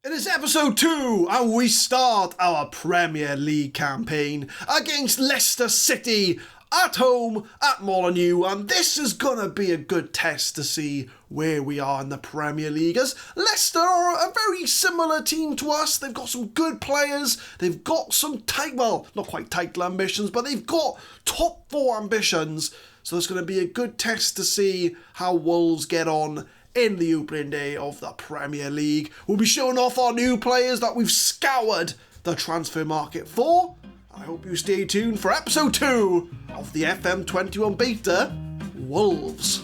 It is episode 2 and we start our Premier League campaign against Leicester City at home at Molineux, and this is going to be a good test to see where we are in the Premier League, as Leicester are a very similar team to us. They've got some good players, they've got some not quite title ambitions, but they've got top 4 ambitions, so it's going to be a good test to see how Wolves get on in the opening day of the Premier League. We'll be showing off our new players that we've scoured the transfer market for. I hope you stay tuned for episode 2 of the FM21 beta, Wolves.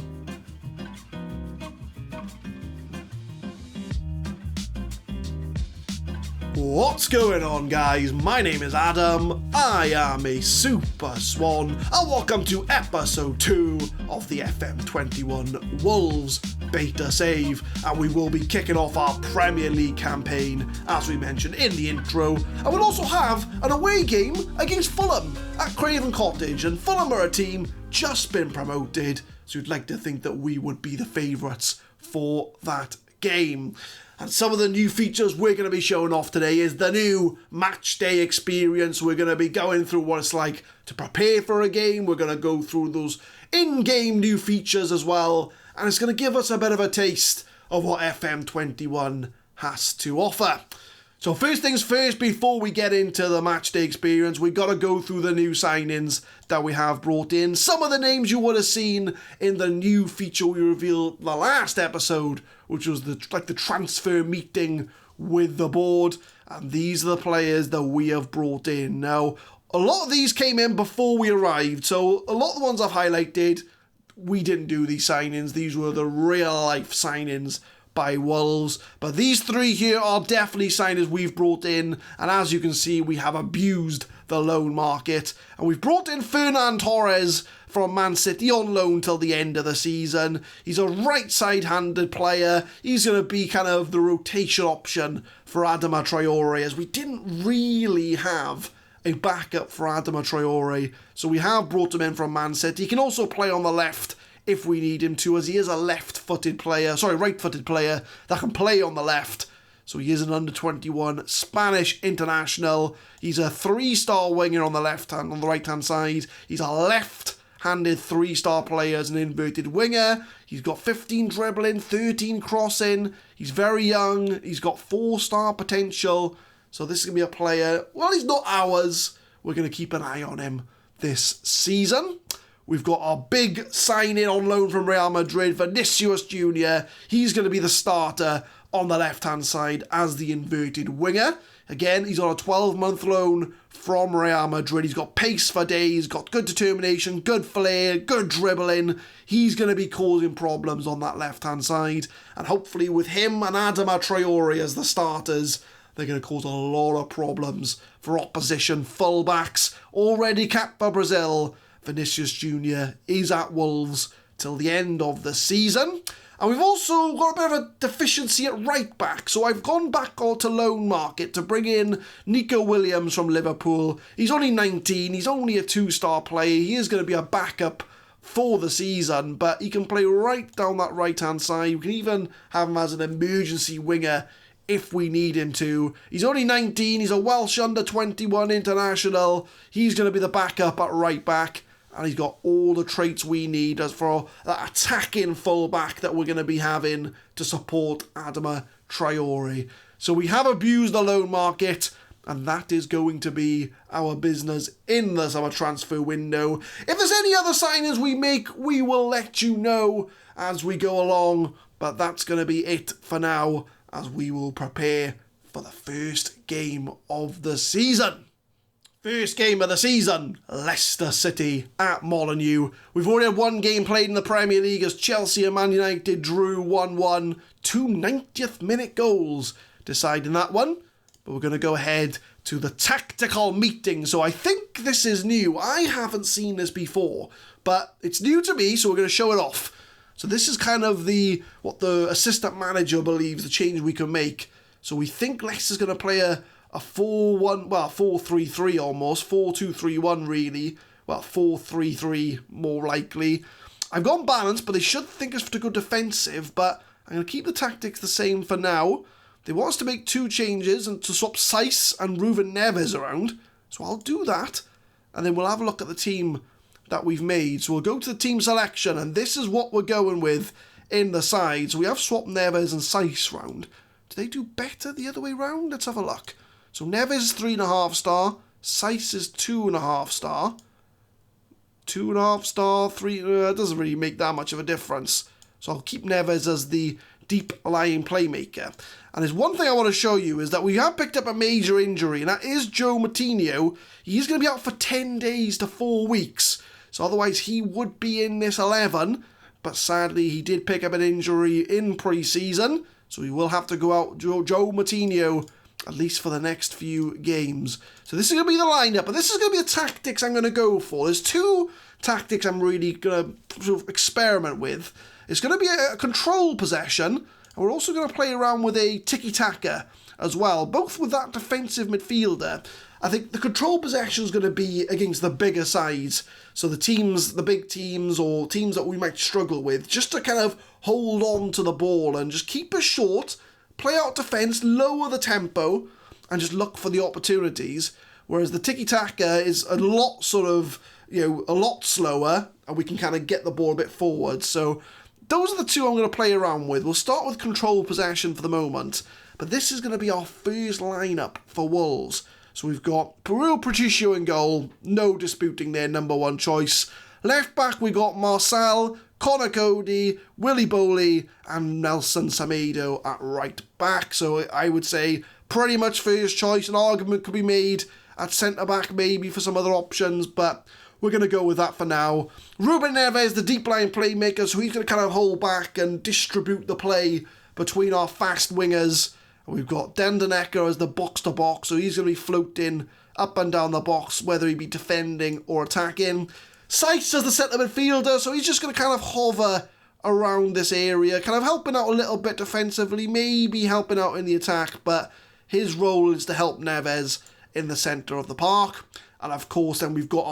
What's going on, guys? My name is Adam, I am a Super Swan, and welcome to episode 2 of the FM21 Wolves beta save, and we will be kicking off our Premier League campaign, as we mentioned in the intro, and we'll also have an away game against Fulham at Craven Cottage, and Fulham are a team just been promoted, so you'd like to think that we would be the favourites for that game. And some of the new features we're going to be showing off today is the new Matchday Experience. We're going to be going through what it's like to prepare for a game. We're going to go through those in-game new features as well. And it's going to give us a bit of a taste of what FM21 has to offer. So first things first, before we get into the Matchday Experience, we've got to go through the new signings that we have brought in. Some of the names you would have seen in the new feature we revealed the last episode, which was the transfer meeting with the board. And these are the players that we have brought in. Now, a lot of these came in before we arrived, so a lot of the ones I've highlighted, we didn't do these signings. These were the real-life signings by Wolves, but these 3 here are definitely signings we've brought in, and as you can see, we have abused the loan market, and we've brought in Fernando Torres from Man City on loan till the end of the season. He's a right side-handed player. He's going to be kind of the rotation option for Adama Traore, as we didn't really have a backup for Adama Traore, so we have brought him in from Man City. He can also play on the left if we need him to, as he is a right-footed player that can play on the left. So he is an under-21 Spanish international. He's a 3-star winger on the right-hand side. He's a left-handed 3-star player as an inverted winger. He's got 15 dribbling, 13 crossing. He's very young. He's got 4-star potential. So this is going to be a player, well, he's not ours. We're going to keep an eye on him this season. We've got our big signing on loan from Real Madrid, Vinicius Jr. He's going to be the starter on the left-hand side as the inverted winger. Again, he's on a 12-month loan from Real Madrid. He's got pace for days, got good determination, good flair, good dribbling. He's going to be causing problems on that left-hand side. And hopefully with him and Adama Traore as the starters, they're going to cause a lot of problems for opposition fullbacks. Already capped for Brazil, Vinicius Jr. is at Wolves till the end of the season. And we've also got a bit of a deficiency at right back. So I've gone back to loan market to bring in Nico Williams from Liverpool. He's only 19. He's only a 2-star player. He is going to be a backup for the season, but he can play right down that right-hand side. We can even have him as an emergency winger if we need him to. He's only 19. He's a Welsh under-21 international. He's going to be the backup at right back. And he's got all the traits we need as for that attacking fullback that we're going to be having to support Adama Traore. So we have abused the loan market, and that is going to be our business in the summer transfer window. If there's any other signings we make, we will let you know as we go along. But that's going to be it for now, as we will prepare for the first game of the season. First game of the season, Leicester City at Molineux. We've already had one game played in the Premier League as Chelsea and Man United drew 1-1. 2 90th minute goals deciding that one. But we're going to go ahead to the tactical meeting. So I think this is new. I haven't seen this before, but it's new to me, so we're going to show it off. So this is kind of what the assistant manager believes the change we can make. So we think Leicester's going to play a 4-3-3 almost, 4-2-3-1 really, 4-3-3 more likely. I've gone balanced, but they should think it's to go defensive, but I'm going to keep the tactics the same for now. They want us to make 2 changes and to swap Saiss and Ruben Neves around. So I'll do that. And then we'll have a look at the team that we've made. So we'll go to the team selection, and this is what we're going with in the side. So we have swapped Neves and Saiss round. Do they do better the other way round? Let's have a look. So Neves is 3.5 star. Saiss is 2.5 star. 2.5 star, 3... it doesn't really make that much of a difference. So I'll keep Neves as the deep-lying playmaker. And there's one thing I want to show you is that we have picked up a major injury, and that is Joe Moutinho. He's going to be out for 10 days to 4 weeks. So otherwise he would be in this 11. But sadly he did pick up an injury in pre-season. So he will have to go out, Joe Moutinho, at least for the next few games. So this is going to be the lineup, but this is going to be the tactics I'm going to go for. There's 2 tactics I'm really going to sort of experiment with. It's going to be a control possession, and we're also going to play around with a tiki-taka as well, both with that defensive midfielder. I think the control possession is going to be against the bigger sides, so the big teams or teams that we might struggle with, just to kind of hold on to the ball and just keep us short, play out defence, lower the tempo, and just look for the opportunities. Whereas the tiki-taka is a lot a lot slower, and we can kind of get the ball a bit forward. So those are the 2 I'm going to play around with. We'll start with control possession for the moment, but this is going to be our first lineup for Wolves. So we've got Peril Patricio in goal, no disputing their number 1 choice. Left back we got Marcel, Connor Cody, Willy Boley, and Nelson Semedo at right back. So I would say pretty much first choice. An argument could be made at centre back maybe for some other options, but we're going to go with that for now. Ruben Neves, the deep line playmaker, so he's going to kind of hold back and distribute the play between our fast wingers. And we've got Dendenecker as the box-to-box, so he's going to be floating up and down the box, whether he be defending or attacking. Saiss as the centre midfielder, so he's just going to kind of hover around this area, kind of helping out a little bit defensively, maybe helping out in the attack, but his role is to help Neves in the centre of the park. And of course, then we've got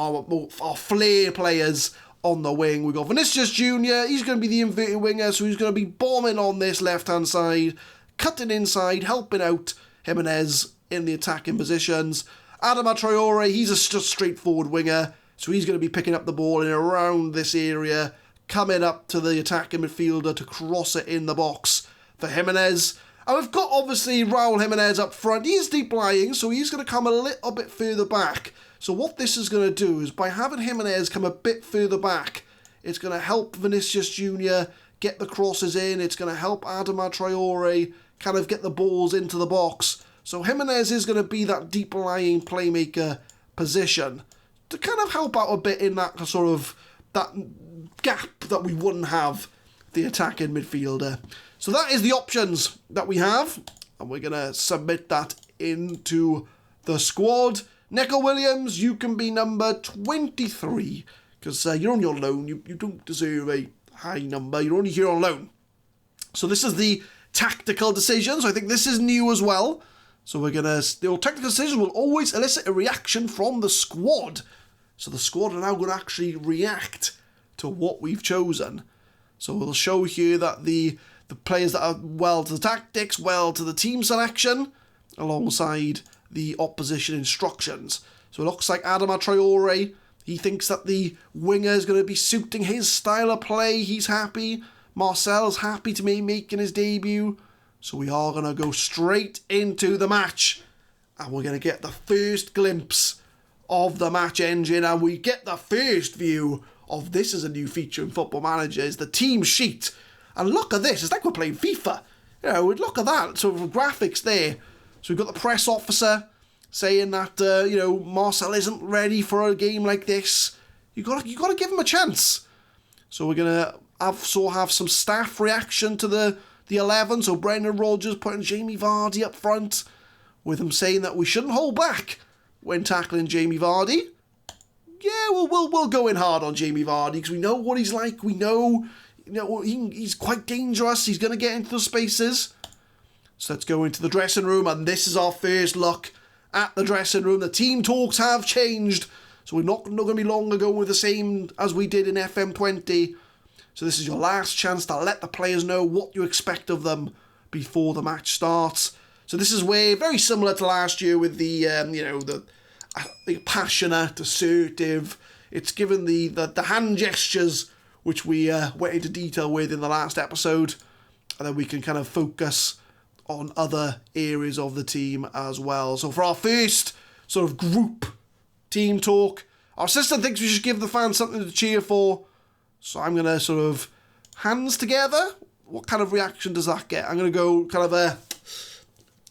our flair players on the wing. We've got Vinicius Jr., he's going to be the inverted winger, so he's going to be bombing on this left-hand side, cutting inside, helping out Jimenez in the attacking positions. Adama Traore, he's a just straightforward winger, so he's going to be picking up the ball in around this area, coming up to the attacking midfielder to cross it in the box for Jimenez. And we've got, obviously, Raul Jimenez up front. He's deep-lying, so he's going to come a little bit further back. So what this is going to do is, by having Jimenez come a bit further back, it's going to help Vinicius Jr. get the crosses in. It's going to help Adama Traore kind of get the balls into the box. So Jimenez is going to be that deep-lying playmaker position to kind of help out a bit in that sort of that gap that we wouldn't have the attacking midfielder. So that is the options that we have, and we're going to submit that into the squad. Nico Williams, you can be number 23, because you're on your loan. You don't deserve a high number. You're only here on loan. So this is the tactical decision. So I think this is new as well. So we're going to... The tactical decision will always elicit a reaction from the squad. So the squad are now going to actually react to what we've chosen. So we'll show here that the players that are well to the tactics, well to the team selection, alongside the opposition instructions. So it looks like Adama Traore, he thinks that the winger is going to be suiting his style of play. He's happy. Marcel's happy to be making his debut. So we are going to go straight into the match. And we're going to get the first glimpse of the match engine. And we get the first view of, this is a new feature in Football Manager, is the team sheet. And look at this. It's like we're playing FIFA. You know, look at that sort of graphics there. So we've got the press officer saying that, Marcel isn't ready for a game like this. You got to give him a chance. So we're going to have some staff reaction to the 11. So Brendan Rodgers putting Jamie Vardy up front, with him saying that we shouldn't hold back when tackling Jamie Vardy. Yeah, we'll go in hard on Jamie Vardy, because we know what he's like. We know, he's quite dangerous. He's going to get into the spaces. So let's go into the dressing room, and this is our first look at the dressing room. The team talks have changed, so we're not going to be long ago with the same as we did in FM20. So this is your last chance to let the players know what you expect of them before the match starts. So this is where, very similar to last year with the passionate, assertive, it's given the hand gestures, which we went into detail with in the last episode, and then we can kind of focus on other areas of the team as well. So for our first sort of group team talk, our assistant thinks we should give the fans something to cheer for, so I'm going to sort of hands together. What kind of reaction does that get? I'm going to go kind of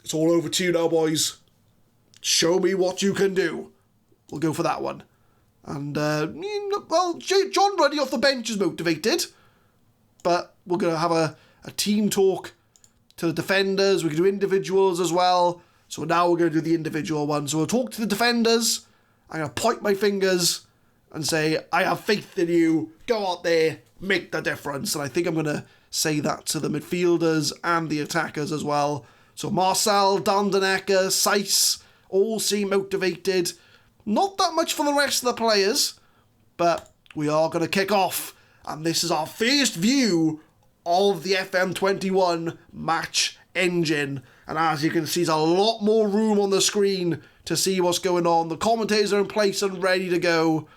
it's all over to you now, boys. Show me what you can do. We'll go for that one. And, John Ruddy off the bench is motivated, but we're going to have a team talk to the defenders. We can do individuals as well. So now we're going to do the individual one. So we'll talk to the defenders. I'm going to point my fingers and say, I have faith in you. Go out there, make the difference. And I think I'm going to say that to the midfielders and the attackers as well. So Marcel, Dandenecker, Seiss all seem motivated. Not that much for the rest of the players, but we are going to kick off. And this is our first view of the FM21 match engine. And as you can see, there's a lot more room on the screen to see what's going on. The commentators are in place and ready to go.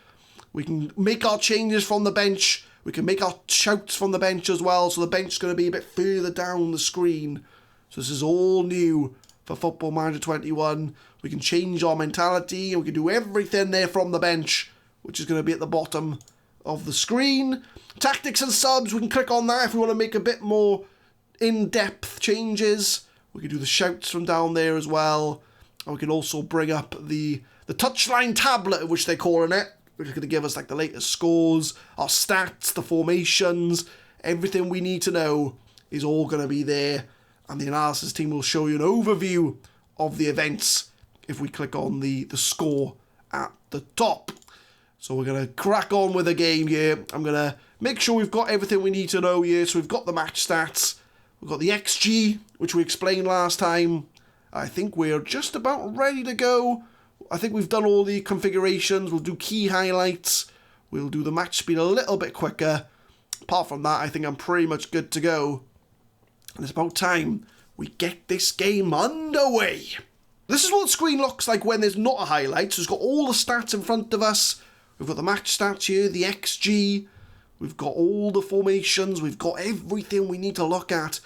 We can make our changes from the bench. We can make our shouts from the bench as well. So the bench is going to be a bit further down the screen. So this is all new for Football Manager 21. We can change our mentality and we can do everything there from the bench, which is going to be at the bottom of the screen. Tactics and subs, we can click on that if we want to make a bit more in-depth changes. We can do the shouts from down there as well. And we can also bring up the touchline tablet, which they're calling it, which is going to give us like the latest scores, our stats, the formations, everything we need to know is all going to be there. And the analysis team will show you an overview of the events if we click on the score at the top. So we're going to crack on with the game here. I'm going to make sure we've got everything we need to know here. So we've got the match stats. We've got the XG, which we explained last time. I think we're just about ready to go. I think we've done all the configurations. We'll do key highlights. We'll do the match speed a little bit quicker. Apart from that, I think I'm pretty much good to go. And it's about time we get this game underway. This is what the screen looks like when there's not a highlight. So it's got all the stats in front of us. We've got the match stats here, the XG. We've got all the formations. We've got everything we need to look at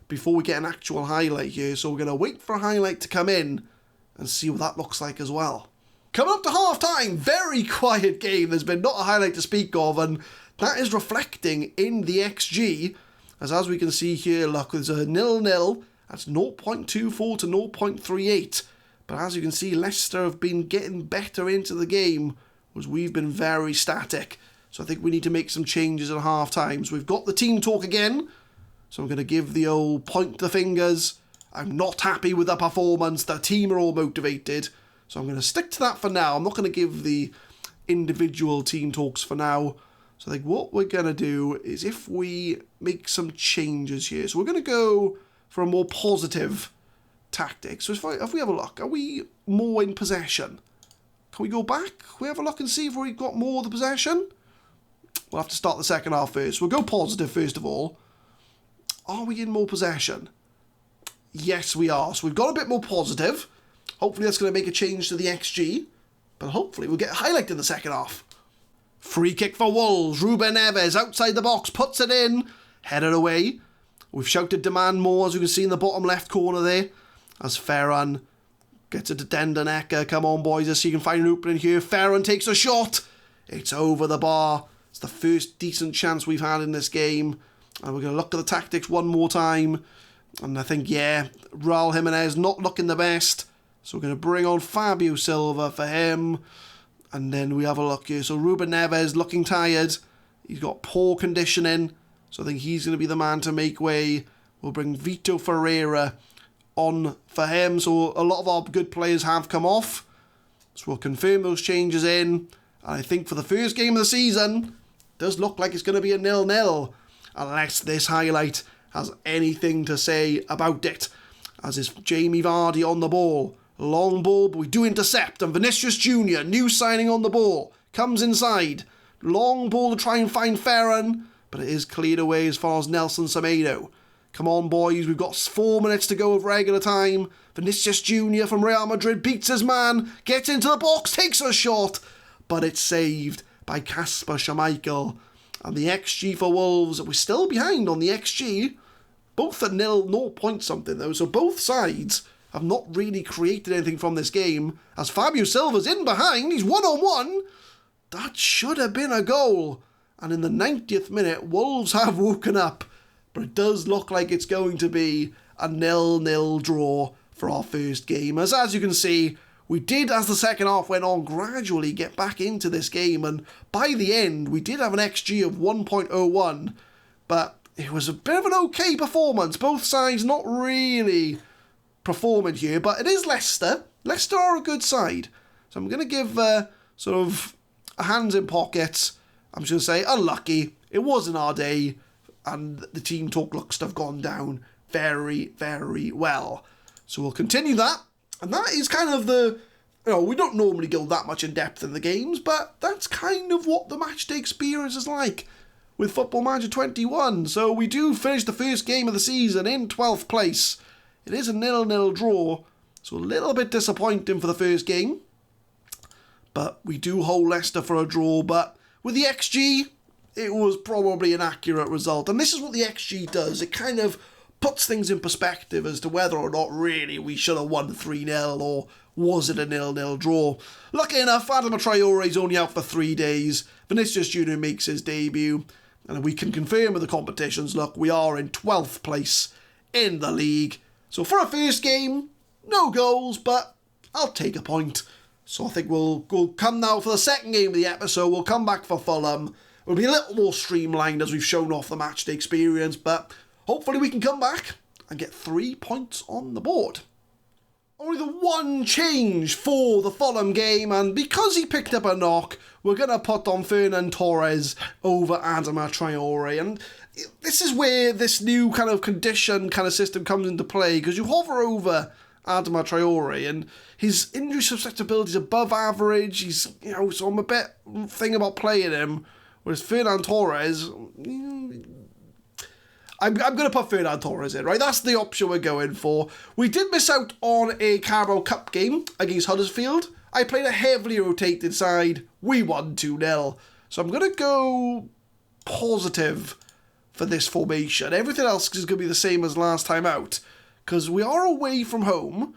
before we get an actual highlight here. So we're going to wait for a highlight to come in and see what that looks like as well. Coming up to half-time, very quiet game. There's been not a highlight to speak of, and that is reflecting in the XG. As we can see here, look, there's a 0-0. That's 0.24 to 0.38. But as you can see, Leicester have been getting better into the game, whereas we've been very static. So I think we need to make some changes at half-time. So we've got the team talk again. So I'm going to give the old point the fingers. I'm not happy with the performance. The team are all motivated. So I'm going to stick to that for now. I'm not going to give the individual team talks for now. So I think what we're going to do is if we make some changes here. So we're going to go for a more positive tactic. So if we have a look, are we more in possession? Can we go back? Can we have a look and see if we've got more of the possession? We'll have to start the second half first. We'll go positive first of all. Are we in more possession? Yes, we are. So we've got a bit more positive. Hopefully that's going to make a change to the XG. But hopefully we'll get a highlight in the second half. Free kick for Wolves. Ruben Neves outside the box. Puts it in. Headed away. We've shouted demand more, as you can see in the bottom left corner there. As Ferran gets it to Dandenecker. Come on, boys. Let's see if you can find an opening here. Ferran takes a shot. It's over the bar. It's the first decent chance we've had in this game. And we're going to look at the tactics one more time. And I think, yeah, Raul Jimenez not looking the best. So we're going to bring on Fabio Silva for him. And then we have a look here. So Ruben Neves looking tired. He's got poor conditioning. So I think he's going to be the man to make way. We'll bring Vito Ferreira on for him. So a lot of our good players have come off. So we'll confirm those changes in. And I think for the first game of the season, it does look like it's going to be a 0-0. Unless this highlight has anything to say about it. As is Jamie Vardy on the ball. Long ball, but we do intercept. And Vinicius Jr., new signing on the ball, comes inside. Long ball to try and find Ferran, but it is cleared away as far as Nelson Semedo. Come on, boys, we've got 4 minutes to go of regular time. Vinicius Jr. from Real Madrid beats his man, gets into the box, takes a shot, but it's saved by Kasper Schmeichel. And the XG for Wolves, we're still behind on the XG. Both at 0 point something though, so both sides have not really created anything from this game. As Fabio Silva's in behind, he's 1-on-1. That should have been a goal. And in the 90th minute, Wolves have woken up. But it does look like it's going to be a 0-0 draw for our first game. As you can see, we did, as the second half went on, gradually get back into this game. And by the end, we did have an XG of 1.01. But it was a bit of an okay performance. Both sides not really performing here. But it is Leicester. Leicester are a good side. So I'm going to give sort of a hands in pockets. I'm just going to say, unlucky. It wasn't our day. And the team talk looks to have gone down very, very well. So we'll continue that. And that is kind of the... we don't normally go that much in depth in the games, but that's kind of what the Matchday Experience is like with Football Manager 21. So we do finish the first game of the season in 12th place. It is a 0-0 draw, so a little bit disappointing for the first game. But we do hold Leicester for a draw, but with the XG, it was probably an accurate result. And this is what the XG does. It kind of puts things in perspective as to whether or not really we should have won 3-0 or was it a 0-0 draw. Lucky enough, Adama Traore's only out for 3 days. Vinicius Jr. makes his debut. And we can confirm with the competitions, look, we are in 12th place in the league. So for a first game, no goals, but I'll take a point. So I think we'll come now for the second game of the episode. We'll come back for Fulham. It'll be a little more streamlined as we've shown off the Matchday Experience, but hopefully we can come back and get 3 points on the board. Only the one change for the Fulham game, and because he picked up a knock, we're going to put on Fernando Torres over Adama Traore. And this is where this new kind of condition kind of system comes into play, because you hover over Adama Traore and his injury susceptibility is above average. He's, so I'm a bit thing about playing him. Whereas Fernando Torres, I'm going to put Fernando Torres in, right? That's the option we're going for. We did miss out on a Carabao Cup game against Huddersfield. I played a heavily rotated side. We won 2-0. So I'm going to go positive for this formation. Everything else is going to be the same as last time out. Because we are away from home.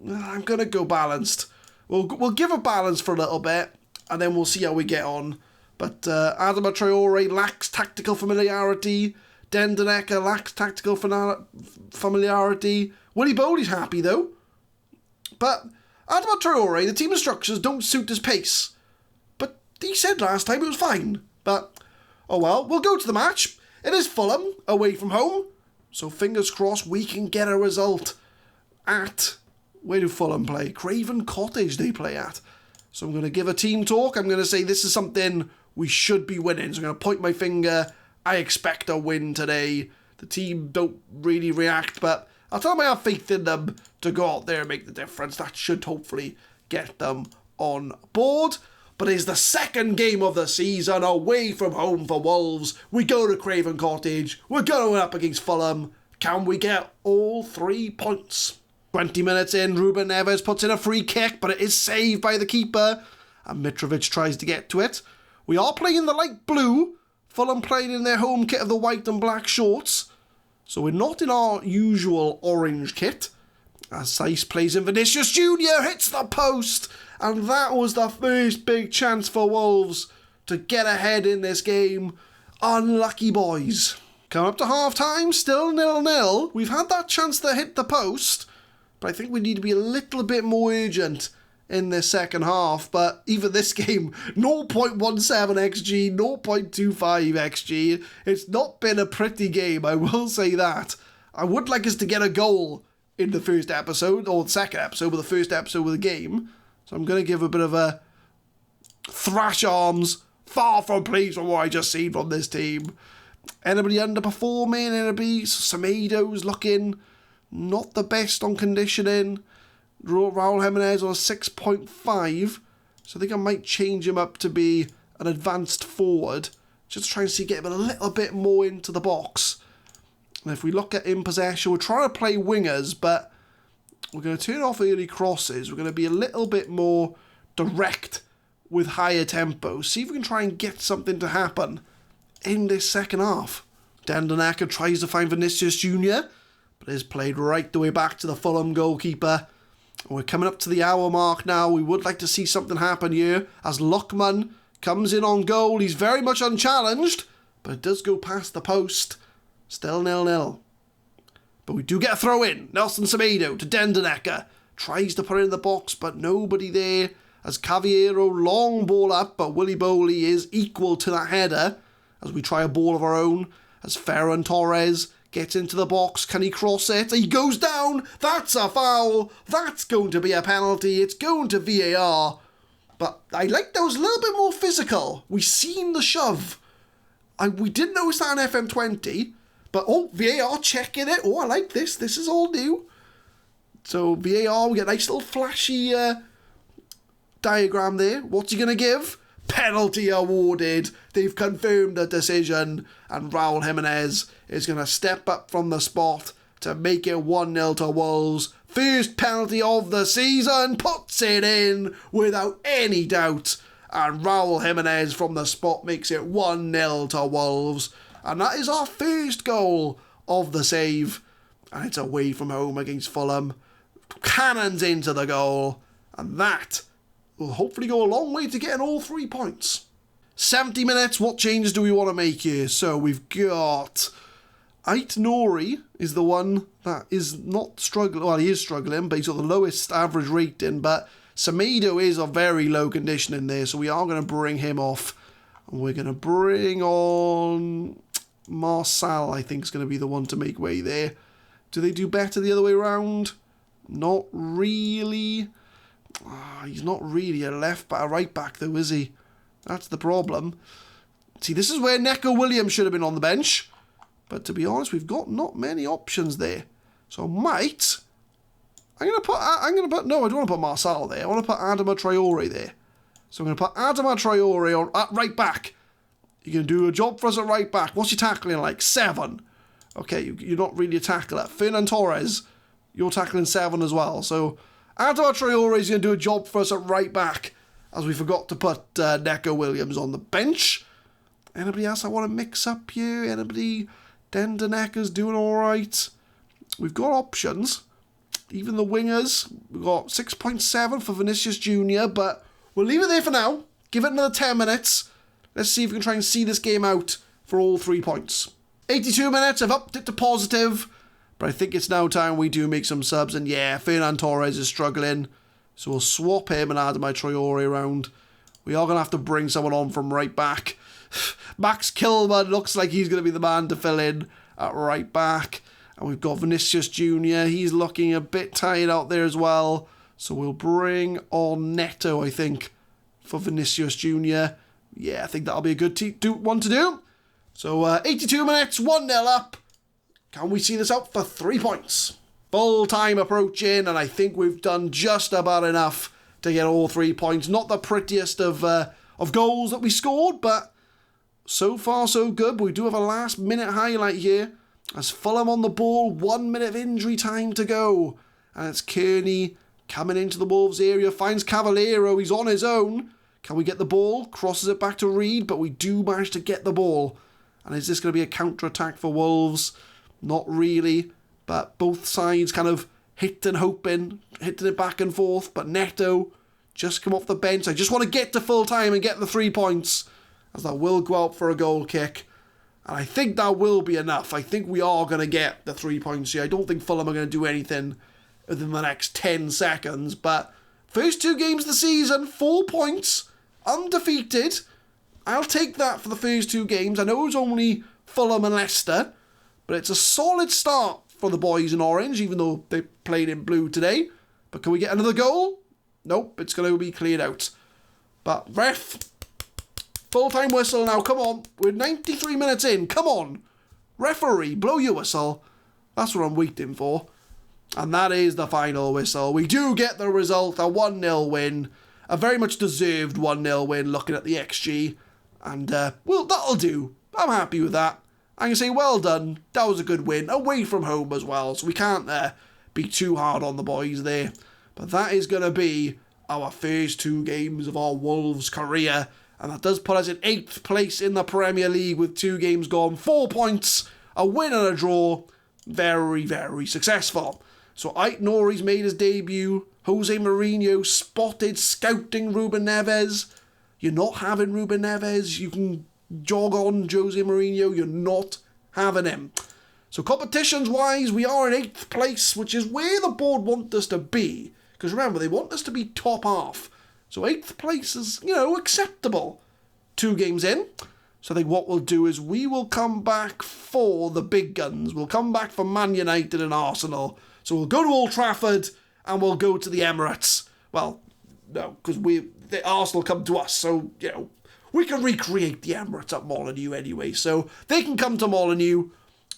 I'm going to go balanced. We'll give a balance for a little bit. And then we'll see how we get on. But Adama Traore lacks tactical familiarity. Dendeneka lacks tactical familiarity. Willy Bowley's happy though. But Adama Traore, the team instructions don't suit his pace. But he said last time it was fine. But, oh well, we'll go to the match. It is Fulham, away from home. So fingers crossed we can get a result at... Where do Fulham play? Craven Cottage they play at. So I'm going to give a team talk. I'm going to say this is something we should be winning. So I'm going to point my finger. I expect a win today. The team don't really react, but I'll tell them I have faith in them to go out there and make the difference. That should hopefully get them on board. But it's the second game of the season away from home for Wolves. We go to Craven Cottage. We're going up against Fulham. Can we get all 3 points? 20 minutes in, Ruben Neves puts in a free kick, but it is saved by the keeper. And Mitrovic tries to get to it. We are playing in the light blue. Fulham playing in their home kit of the white and black shorts. So we're not in our usual orange kit. As Saiss plays in, Vinicius Jr. hits the post. And that was the first big chance for Wolves to get ahead in this game. Unlucky boys. Coming up to half-time, still 0-0. We've had that chance to hit the post. But I think we need to be a little bit more urgent in this second half. But even this game, 0.17 XG, 0.25 XG. It's not been a pretty game, I will say that. I would like us to get a goal in the first episode, or the second episode, but the first episode of the game. So I'm going to give a bit of a thrash arms, far from pleased from what I just seen from this team. Anybody underperforming? Anybody? Semedo's looking not the best on conditioning. Raul Jimenez on a 6.5. So I think I might change him up to be an advanced forward. Just trying to see get him a little bit more into the box. And if we look at in possession, we're trying to play wingers, but we're going to turn off early crosses. We're going to be a little bit more direct with higher tempo. See if we can try and get something to happen in this second half. Dendenecker tries to find Vinicius Jr., but is played right the way back to the Fulham goalkeeper. We're coming up to the hour mark now. We would like to see something happen here as Lookman comes in on goal. He's very much unchallenged, but it does go past the post. Still 0-0. But we do get a throw in. Nelson Semedo to Dendenecker. Tries to put it in the box, but nobody there. As Cavallero, long ball up, but Willy Bowley is equal to that header. As we try a ball of our own. As Fernando Torres gets into the box. Can he cross it? He goes down. That's a foul. That's going to be a penalty. It's going to VAR. But I like that was a little bit more physical. We seen the shove. We didn't notice that on FM20. But, VAR checking it. I like this. This is all new. So, VAR, we get a nice little flashy diagram there. What's he going to give? Penalty awarded. They've confirmed the decision. And Raul Jimenez is going to step up from the spot to make it 1-0 to Wolves. First penalty of the season. Puts it in without any doubt. And Raul Jimenez from the spot makes it 1-0 to Wolves. And that is our first goal of the save. And it's away from home against Fulham. Cannons into the goal. And that will hopefully go a long way to getting all 3 points. 70 minutes, what changes do we want to make here? So we've got Ait Nouri is the one that is not struggling. Well, he is struggling, but he's got the lowest average rating. But Semedo is a very low condition in there, so we are going to bring him off. And we're going to bring on Marcel, I think, is going to be the one to make way there. Do they do better the other way around? Not really. He's not really a right back though, is he? That's the problem. See, this is where Nico Williams should have been on the bench. But to be honest, we've got not many options there. So I'm going to put, I don't want to put Marcel there. I want to put Adama Traore there. So I'm going to put Adama Traore on at right back. You're going to do a job for us at right back. What's your tackling like? 7. Okay, you're not really a tackler. Fernando Torres, you're tackling 7 as well. So Adama Traore is going to do a job for us at right back, as we forgot to put Nico Williams on the bench. Anybody else I want to mix up here? Anybody? Dendenecker's doing alright. We've got options. Even the wingers. We've got 6.7 for Vinicius Jr., but we'll leave it there for now. Give it another 10 minutes. Let's see if we can try and see this game out for all 3 points. 82 minutes, I've upped it to positive. But I think it's now time we do make some subs. And yeah, Fernando Torres is struggling. So we'll swap him and Adama Traore around. We are going to have to bring someone on from right back. Max Kilman looks like he's going to be the man to fill in at right back. And we've got Vinicius Jr. He's looking a bit tired out there as well. So we'll bring on Neto, I think, for Vinicius Jr. Yeah, I think that'll be a good one to do. So 82 minutes, 1-0 up. Can we see this out for 3 points? Full time approaching, and I think we've done just about enough to get all 3 points. Not the prettiest of goals that we scored, but so far so good. But we do have a last minute highlight here. As Fulham on the ball, 1 minute of injury time to go. And it's Kearney coming into the Wolves area, finds Cavallero, he's on his own. Can we get the ball? Crosses it back to Reed, but we do manage to get the ball. And is this going to be a counter-attack for Wolves? Not really, but both sides kind of hitting it back and forth. But Neto just come off the bench. I just want to get to full time and get the 3 points, as that will go out for a goal kick. And I think that will be enough. I think we are going to get the 3 points here. I don't think Fulham are going to do anything within the next 10 seconds. But first 2 games of the season, 4 points, undefeated. I'll take that for the first 2 games. I know it was only Fulham and Leicester, but it's a solid start for the boys in orange, even though they played in blue today. But can we get another goal? Nope, it's going to be cleared out. But ref, full-time whistle now, come on. We're 93 minutes in, come on. Referee, blow your whistle. That's what I'm waiting for. And that is the final whistle. We do get the result, a 1-0 win. A very much deserved 1-0 win, looking at the XG. And, well, that'll do. I'm happy with that. I can say well done, that was a good win, away from home as well, so we can't be too hard on the boys there. But that is going to be our first 2 games of our Wolves career, and that does put us in 8th place in the Premier League with 2 games gone, 4 points, a win and a draw. Very, very successful. So Aït-Nouri's made his debut. Jose Mourinho spotted scouting Ruben Neves. You're not having Ruben Neves. You can jog on Jose Mourinho. You're not having him. So competitions-wise, we are in 8th place, which is where the board want us to be. Because remember, they want us to be top half. So 8th place is, acceptable. 2 games in. So I think what we'll do is we will come back for the big guns. We'll come back for Man United and Arsenal. So we'll go to Old Trafford and we'll go to the Emirates. Well, no, because the Arsenal come to us. So, we can recreate the Emirates at Molineux anyway. So they can come to Molineux.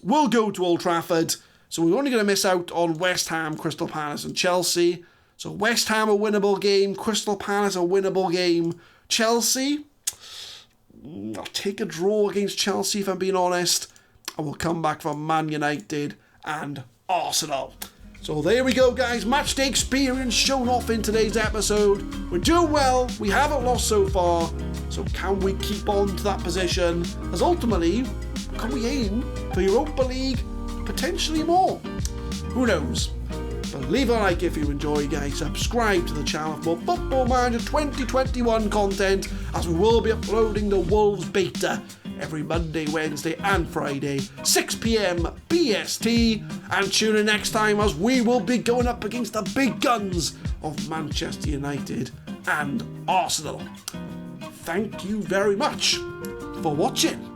We'll go to Old Trafford. So we're only going to miss out on West Ham, Crystal Palace and Chelsea. So West Ham a winnable game. Crystal Palace a winnable game. Chelsea, I'll take a draw against Chelsea if I'm being honest. And we'll come back for Man United and Arsenal. So there we go, guys. Matchday Experience shown off in today's episode. We're doing well. We haven't lost so far. So can we keep on to that position? As ultimately, can we aim for Europa League? Potentially more. Who knows? But leave a like if you enjoy, guys. Subscribe to the channel for more Football Manager 2021 content, as we will be uploading the Wolves beta every Monday, Wednesday and Friday, 6 PM BST. And tune in next time as we will be going up against the big guns of Manchester United and Arsenal. Thank you very much for watching.